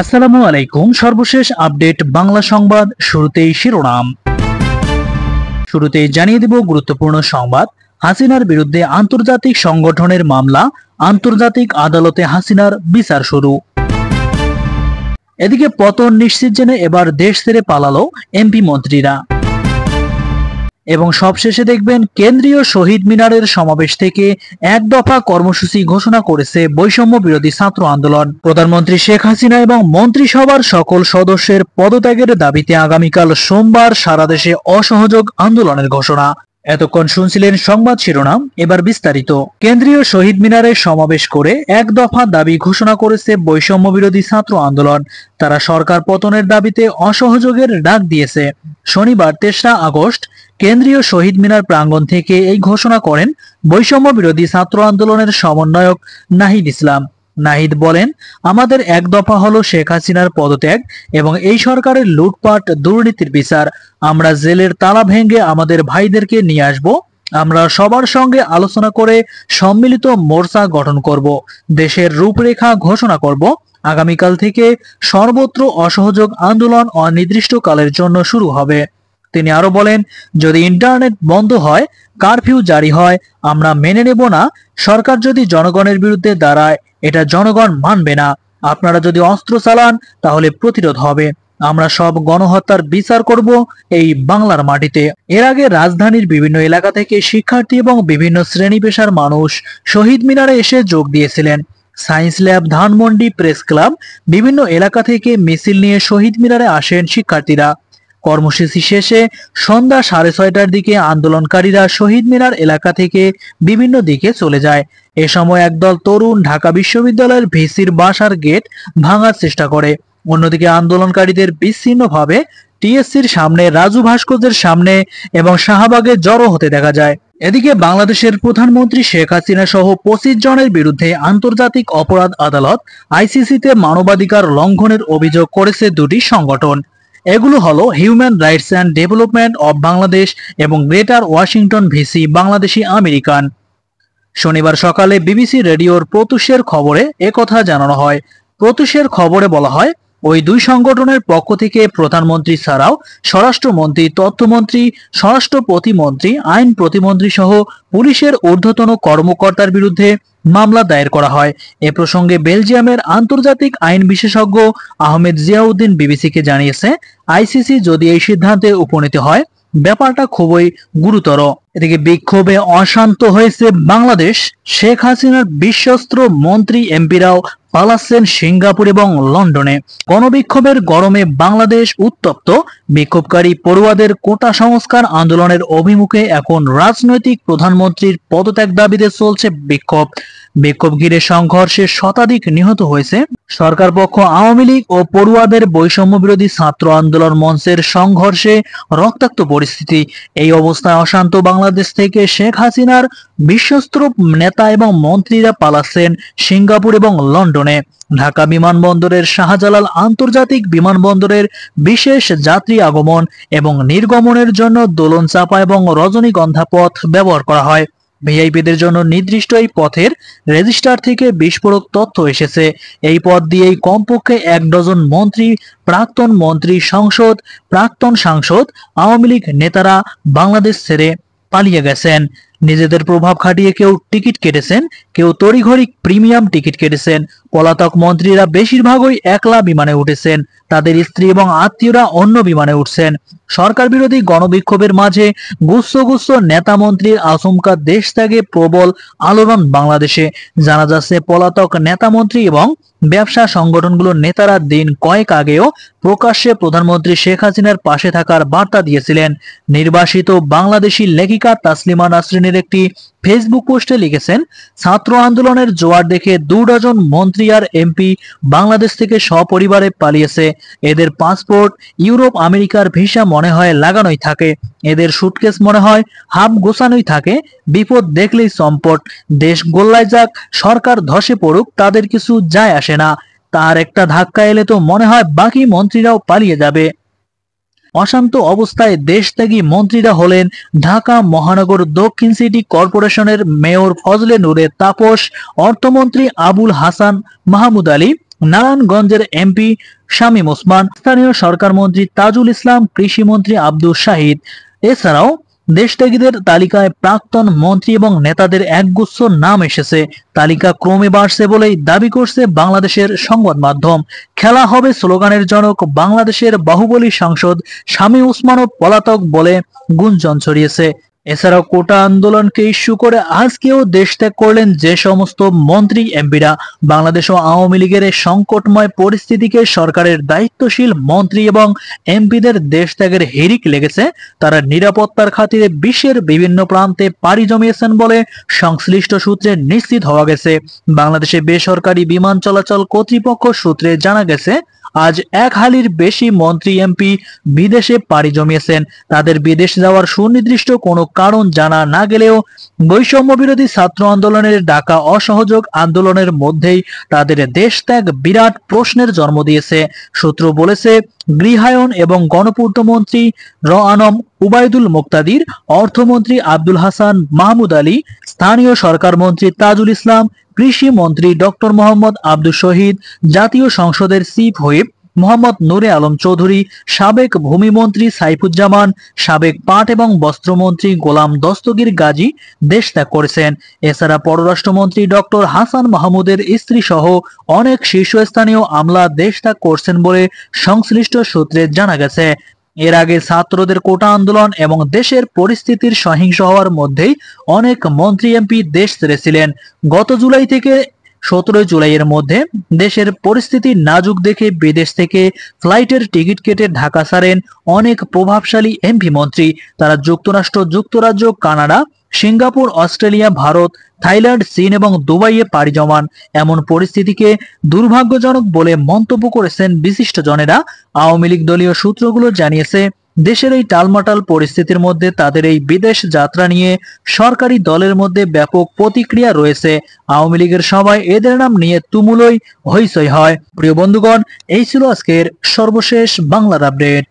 আসসালামু আলাইকুম। সর্বশেষ আপডেট বাংলা সংবাদ। শুরুতেই শিরোনাম। শুরুতেই জানিয়ে দেব গুরুত্বপূর্ণ সংবাদ। হাসিনার বিরুদ্ধে আন্তর্জাতিক সংগঠনের মামলা, আন্তর্জাতিক আদালতে হাসিনার বিচার শুরু। এদিকে পতন নিশ্চিত জেনে এবার দেশ ছেড়ে পালালো এমপি মন্ত্রীরা। এবং সবশেষে দেখবেন কেন্দ্রীয় শহীদ মিনারের সমাবেশ থেকে এক দফা কর্মসূচি ঘোষণা করেছে বৈষম্য বিরোধী ছাত্র আন্দোলন। প্রধানমন্ত্রী শেখ হাসিনা এবং মন্ত্রিসভার সকল সদস্যের পদত্যাগের দাবিতে আগামীকাল সোমবার সারা দেশে অসহযোগ আন্দোলনের ঘোষণা। এতক্ষণ শুনছিলেন সংবাদ শিরোনাম, এবার বিস্তারিত। কেন্দ্রীয় শহীদ মিনারে সমাবেশ করে এক দফা দাবি ঘোষণা করেছে বৈষম্য বিরোধী ছাত্র আন্দোলন। তারা সরকার পতনের দাবিতে অসহযোগের ডাক দিয়েছে। শনিবার ৩রা আগস্ট কেন্দ্রীয় শহীদ মিনার প্রাঙ্গণ থেকে এই ঘোষণা করেন বৈষম্য বিরোধী ছাত্র আন্দোলনের সমন্বয়ক নাহিদ ইসলাম। নাহিদ বলেন, আমাদের এক দফা হলো শেখ হাসিনার পদত্যাগ এবং এই সরকারের লুটপাট দুর্নীতির বিচার। আমরা জেলের তালা ভেঙে আমাদের ভাইদেরকে নিয়ে আসব। আমরা সবার সঙ্গে আলোচনা করে সম্মিলিত মোর্চা গঠন করব, দেশের রূপরেখা ঘোষণা করব। আগামীকাল থেকে সর্বত্র অসহযোগ আন্দোলন অনির্দিষ্টকালের জন্য শুরু হবে। তিনি আরো বলেন, যদি ইন্টারনেট বন্ধ হয়, কারফিউ জারি হয়, আমরা মেনে নেব না। সরকার যদি জনগণের বিরুদ্ধে দাঁড়ায়, এটা জনগণ মানবে না। আপনারা যদি অস্ত্র চালান, তাহলে প্রতিরোধ হবে। আমরা সব গণহত্যার বিচার করব এই বাংলার মাটিতে। এর আগে রাজধানীর বিভিন্ন এলাকা থেকে শিক্ষার্থী এবং বিভিন্ন শ্রেণী পেশার মানুষ শহীদ মিনারে এসে যোগ দিয়েছিলেন। Science lab, Dhanmondi, press club, বিভিন্ন এলাকা থেকে মিছিল নিয়ে শহীদ মিনারে আসেন শিক্ষার্থীরা। কর্মসূচি শেষে সন্ধ্যা 6:30টার দিকে আন্দোলনকারীরা শহীদ মিনার এলাকা থেকে বিভিন্ন দিকে চলে যায়। এ সময় একদল তরুণ ঢাকা বিশ্ববিদ্যালয়ের ভিসির বাসার গেট ভাঙার চেষ্টা করে। অন্যদিকে আন্দোলনকারীদের বিচ্ছিন্নভাবে টিএসসির সামনে, রাজু ভাস্কর্যের সামনে এবং শাহবাগে জড়ো হতে দেখা যায়। এদিকে বাংলাদেশের প্রধানমন্ত্রী শেখ হাসিনা সহ 25 জনের বিরুদ্ধে আন্তর্জাতিক অপরাধ আদালত আইসিসিতে মানবাধিকার লঙ্ঘনের অভিযোগ করেছে দুটি সংগঠন। এগুলো হলো human rights and development of Bangladesh এবং greater Washington DC Bangladeshi American. শনিবার সকালে বিবিসি রেডিওর প্রত্যুষের খবরে একথা জানানো হয়। প্রত্যুষের খবরে বলা হয়, ওই দুই সংগঠনের পক্ষ থেকে প্রধানমন্ত্রী ছাড়াও স্বরাষ্ট্রমন্ত্রী, তথ্যমন্ত্রী, স্বরাষ্ট্র প্রতিমন্ত্রী, আইন প্রতিমন্ত্রী সহ পুলিশের ঊর্ধ্বতন কর্মকর্তার বিরুদ্ধে মামলা দায়ের করা হয়। এ প্রসঙ্গে বেলজিয়ামের আন্তর্জাতিক আইন বিশেষজ্ঞ আহমেদ জিয়াউদ্দিন বিবিসিকে জানিয়েছে, আইসিসি যদি এই সিদ্ধান্তে উপনীত হয়, ব্যাপারটা খুবই গুরুতর। এদিকে বিক্ষোভে অশান্ত হয়েছে বাংলাদেশ। শেখ হাসিনার বিশ্বস্ত মন্ত্রী এমপিরাও পালাচ্ছেন সিঙ্গাপুর এবং লন্ডনে। গণবিক্ষোভের গরমে বাংলাদেশ উত্তপ্ত। বিক্ষোভকারী পড়ুয়াদের কোটা সংস্কার আন্দোলনের অভিমুখে এখন রাজনৈতিক প্রধানমন্ত্রীর পদত্যাগ দাবিতে চলছে বিক্ষোভ। বিক্ষোভ ঘিরে সংঘর্ষে শতাধিক নিহত হয়েছে। সরকার পক্ষ, আওয়ামী লীগ ও পড়ুয়াদের বৈষম্য বিরোধী ছাত্র আন্দোলন মঞ্চের সংঘর্ষে রক্তাক্ত পরিস্থিতি। এই অবস্থায় অশান্ত বাংলাদেশ থেকে শেখ হাসিনার বিশ্বস্ত নেতা এবং মন্ত্রীরা পালাচ্ছেন সিঙ্গাপুর এবং লন্ডনে। ঢাকা বিমানবন্দরের শাহজালাল আন্তর্জাতিক বিমানবন্দরের বিশেষ যাত্রী আগমন এবং নির্গমনের জন্য দোলন চাপা এবং রজনীগন্ধা পথ ব্যবহার করা হয়। ভিআইপিদের জন্য নির্দিষ্ট এই পথের রেজিস্টার থেকে বিস্ফোরক তথ্য এসেছে। এই পথ দিয়েই কমপক্ষে 1 ডজন মন্ত্রী, প্রাক্তন মন্ত্রী, প্রাক্তন সাংসদ, আওয়ামী লীগ নেতারা বাংলাদেশ ছেড়ে পালিয়ে গেছেন। নিজেদের প্রভাব খাটিয়ে কেউ টিকিট কেটেছেন, কেউ তড়িঘড়ি প্রিমিয়াম টিকিট কেটেছেন। পলাতক মন্ত্রীরা বেশিরভাগই একলা বিমানে উঠেছেন, তাদের স্ত্রী এবং আত্মীয়রা অন্য বিমানে উঠছেন। সরকার বিরোধী গণবিক্ষোভের মাঝে গুচ্ছ গুচ্ছ নেতা মন্ত্রীর আচমকা দেশ ত্যাগে প্রবল আলোড়ন বাংলাদেশে। জানা যাচ্ছে, পলাতক নেতা মন্ত্রী এবং ব্যবসা সংগঠনগুলোর নেতারা দিন কয়েক আগেও প্রকাশ্যে প্রধানমন্ত্রী শেখ হাসিনার পাশে থাকার বার্তা দিয়েছিলেন। নির্বাসিত বাংলাদেশি লেখিকা তাসলিমা নাসরিনের একটি ফেসবুক পোস্টে লিখেছেন, ছাত্র আন্দোলনের জোয়ার দেখে 2 ডজন মন্ত্রী আর এমপি বাংলাদেশ থেকে সপরিবারে পালিয়েছে। এদের পাসপোর্ট ইউরোপ আমেরিকার ভিসা মনে হয় লাগানোই থাকে, এদের সুটকেস মনে হয় হাফ গোছানোই থাকে। বিপদ দেখলেই চম্পট। দেশ গোল্লায় যাক, সরকার ধসে পড়ুক, তাদের কিছু যায় আসে না। তার একটা ধাক্কা এলে তো মনে হয় বাকি মন্ত্রীরাও পালিয়ে যাবে। অশান্ত অবস্থায় দেশত্যাগী মন্ত্রীরা হলেন ঢাকা মহানগর দক্ষিণ সিটি কর্পোরেশনের মেয়র ফজলে নূরে তাপস, অর্থমন্ত্রী আবুল হাসান মাহমুদ আলী, নারায়ণগঞ্জের এমপি শামীম ওসমান, স্থানীয় সরকার মন্ত্রী তাজুল ইসলাম, কৃষি মন্ত্রী আব্দুল শাহিদ। এছাড়াও দেশত্যাগীদের তালিকায় প্রাক্তন মন্ত্রী এবং নেতাদের একগুচ্ছ নাম এসেছে। তালিকা ক্রমে বাড়ছে বলেই দাবি করছে বাংলাদেশের সংবাদ মাধ্যম। খেলা হবে স্লোগানের জনক বাংলাদেশের বাহুবলী সাংসদ শামীম ওসমানও পলাতক বলে গুঞ্জন ছড়িয়েছে। এছাড়াও কোটা আন্দোলনকে ইস্যু করে আজকেও দেশ ত্যাগ করলেন যে সমস্ত মন্ত্রী এমপিরা। বাংলাদেশ ও আওয়ামী লীগের এই সংকটময় পরিস্থিতিকে সরকারের দায়িত্বশীল মন্ত্রী এবং এমপিদের দেশ ত্যাগের হিড়িক লেগেছে। তারা নিরাপত্তার খাতিরে বিশ্বের বিভিন্ন প্রান্তে পাড়ি জমিয়েছেন বলে সংশ্লিষ্ট সূত্রে নিশ্চিত হওয়া গেছে। বাংলাদেশে বেসরকারি বিমান চলাচল কর্তৃপক্ষ সূত্রে জানা গেছে, আজ এক হালির বেশি মন্ত্রী এমপি বিদেশে পাড়ি জমিয়েছেন। তাদের বিদেশ যাওয়ার সুনির্দিষ্ট কোনো কারণ জানা না গেলেও বৈষম্য বিরোধী ছাত্র আন্দোলনের ডাকা অসহযোগ আন্দোলনের মধ্যেই তাদের দেশ ত্যাগ বিরাট প্রশ্নের জন্ম দিয়েছে। সূত্র বলেছে, গৃহায়ন এবং গণপূর্ত মন্ত্রী আনম উবায়দুল মুক্তাদির, অর্থমন্ত্রী আব্দুল হাসান মাহমুদ আলী, স্থানীয় সরকার মন্ত্রী তাজুল ইসলাম, কৃষি মন্ত্রী ডক্টর মোহাম্মদ আব্দুল শহীদ, জাতীয় সংসদের চিফ হুইপ মোহাম্মদ নূরে আলম চৌধুরী, সাবেক ভূমিমন্ত্রী সাইফুজ্জামান, সাবেক পাট এবং বস্ত্রমন্ত্রী গোলাম দস্তগীর গাজী দেশ ত্যাগ করেছেন। এছাড়া পররাষ্ট্রমন্ত্রী ডক্টর হাসান মাহমুদের স্ত্রী সহ অনেক শীর্ষস্থানীয় আমলা দেশ ত্যাগ করছেন বলে সংশ্লিষ্ট সূত্রে জানা গেছে। এর আগে ছাত্রদের কোটা আন্দোলন এবং দেশের পরিস্থিতির সহিংস হওয়ার মধ্যেই অনেক মন্ত্রী এমপি দেশ ছেড়েছিলেন। গত জুলাই থেকে 17 জুলাইয়ের মধ্যে দেশের পরিস্থিতি নাজুক দেখে বিদেশ থেকে ফ্লাইটের টিকিট কেটে ঢাকা ছাড়েন অনেক প্রভাবশালী এমপি মন্ত্রী। তারা যুক্তরাষ্ট্র, যুক্তরাজ্য, Canada, Singapore, Australia, Bharat, Thailand, চীন এবং দুবাইয়ে পাড়ি জমান। এমন পরিস্থিতিকে দুর্ভাগ্যজনক বলে মন্তব্য করেছেন বিশিষ্টজনেরা। আওয়ামী লীগ দলীয় সূত্রগুলো জানিয়েছে, দেশের এই টালমাটাল পরিস্থিতির মধ্যে তাদের এই বিদেশ যাত্রা নিয়ে সরকারি দলের মধ্যে ব্যাপক প্রতিক্রিয়া রয়েছে। আওয়ামী লীগের সবাই এদের নাম নিয়ে তুমুলই হইচই হয়। প্রিয় বন্ধুগণ, এই ছিল আজকের সর্বশেষ বাংলার আপডেট।